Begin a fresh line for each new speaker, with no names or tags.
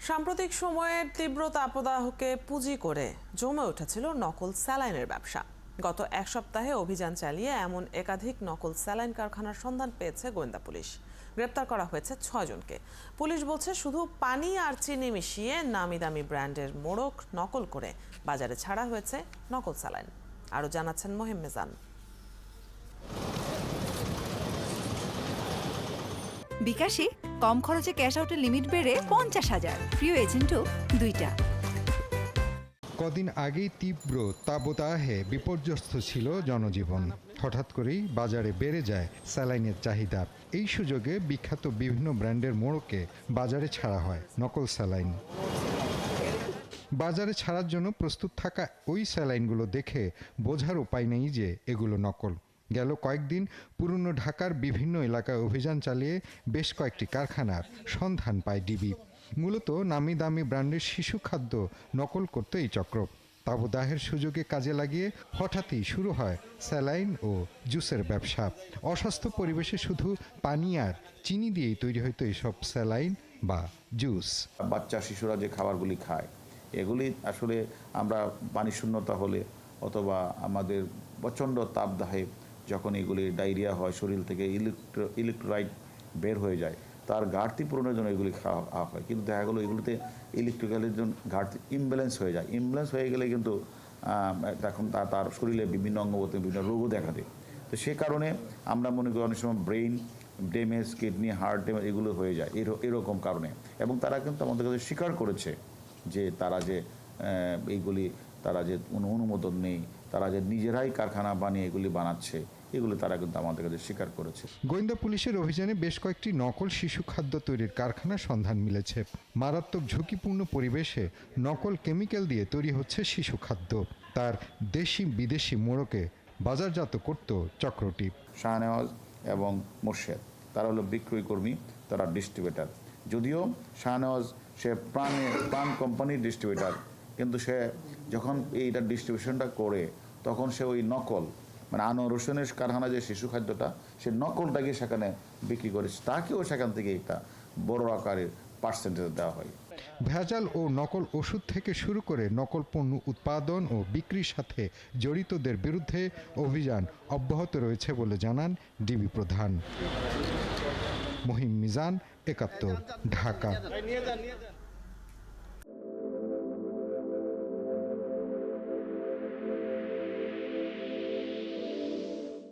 সাম্প্রতিক সময়ের তীব্র তাপদাহকে পুঁজি করে জমে উঠেছিল নকল স্যালাইনের ব্যবসা। গত এক সপ্তাহে অভিযান চালিয়ে এমন একাধিক নকল স্যালাইন কারখানার সন্ধান পেয়েছে গোয়েন্দা পুলিশ। গ্রেপ্তার করা হয়েছে 6 জনকে। পুলিশ বলছে শুধু পানি আর চিনি মিশিয়ে নামি দামি ব্র্যান্ডের মোড়ক নকল করে বাজারে ছাড়া হয়েছে নকল স্যালাইন। আরও জানাচ্ছেন মহিম মিজান।
বিকাশে কম খরচে ক্যাশ আউটের লিমিট বেড়ে 50,000, প্রিয় এজেন্টও 2টা।
কদিন আগেই তীব্র তাপদাহে বিপর্যস্ত ছিল জনজীবন। হঠাৎ করেই বাজারে বেড়ে যায় স্যালাইনের চাহিদা। এই সুযোগে বিখ্যাত বিভিন্ন ব্র্যান্ডের মোড়কে বাজারে ছাড়া হয় নকল স্যালাইন। বাজারে ছাড়ার জন্য প্রস্তুত থাকা ওই স্যালাইনগুলো দেখে বোঝার উপায় নেই যে এগুলো নকল। গেল কয়েকদিন পুরনো ঢাকার বিভিন্ন এলাকায় অভিযান চালিয়ে বেশ কয়েকটি কারখানার সন্ধান পায় ডিবি। মূলত নামি দামি ব্র্যান্ডের শিশু খাদ্য নকল করত এই চক্র। তাপদাহের সুযোগে কাজে লাগিয়ে হঠাৎই শুরু হয় স্যালাইন ও জুসের ব্যবসা। অস্বাস্থ্য পরিবেশে শুধু পানি আর চিনি দিয়েই তৈরি হতো এইসব স্যালাইন বা জুস।
বাচ্চা শিশুরা যে খাবারগুলি খায় এগুলি আসলে আমরা পানি শূন্যতা হলে অথবা আমাদের প্রচণ্ড তাপদাহে যখন এগুলি ডায়রিয়া হয়, শরীর থেকে ইলেকট্রোলাইট বের হয়ে যায়, তার ঘাটতি পূরণের জন্য এগুলি খাওয়া হয়। কিন্তু দেখা গেলো এগুলিতে ইলেকট্রিক্যালের জন্য ঘাটতি ইমব্যালেন্স হয়ে যায়। ইমব্যালেন্স হয়ে গেলে কিন্তু তখন তার শরীরে বিভিন্ন অঙ্গবতে বিভিন্ন রোগও দেখা দেয়। তো সে কারণে আমরা মনে করি অনেক সময় brain damage, kidney, heart damage এগুলো হয়ে যায় এরকম কারণে। এবং তারা কিন্তু আমাদের কাছে স্বীকার করেছে যে তারা যে এইগুলি তারা যে অনুমোদন নেই, তারা যে নিজেরাই কারখানা বানিয়ে এগুলি বানাচ্ছে, এগুলো তারা কিন্তু আমাদের কাছে স্বীকার করেছে।
গোয়েন্দা পুলিশের অভিযানে বেশ কয়েকটি নকল শিশু খাদ্য তৈরির কারখানার সন্ধান মিলেছে। মারাত্মক ঝুঁকিপূর্ণ পরিবেশে নকল কেমিক্যাল দিয়ে তৈরি হচ্ছে শিশু খাদ্য। তার দেশি বিদেশি মোড়কে বাজারজাত করত চক্রটি।
শাহনেওয়াজ এবং মোর্শেদ তারা হলো বিক্রয় কর্মী, তারা ডিস্ট্রিবিউটার। যদিও শাহনেওয়াজ সে প্রাণ কোম্পানির ডিস্ট্রিবিউটার, কিন্তু সে যখন এইটা ডিস্ট্রিবিউশনটা করে তখন সে ওই নকল মানে আনোয়ার হোসেনের কারখানা যে শিশু খাদ্যটা সে নকলটাকে সেখানে বিক্রি করেছে, তাকেও সেখান থেকে একটা বড় আকারের পার্সেন্টেজ দেওয়া হয়।
ভেজাল ও নকল ওষুধ থেকে শুরু করে নকল পণ্য উৎপাদন ও বিক্রির সাথে জড়িতদের বিরুদ্ধে অভিযান অব্যাহত রয়েছে বলে জানান ডিবি প্রধান। মহিম মিজান, ৭১, ঢাকা।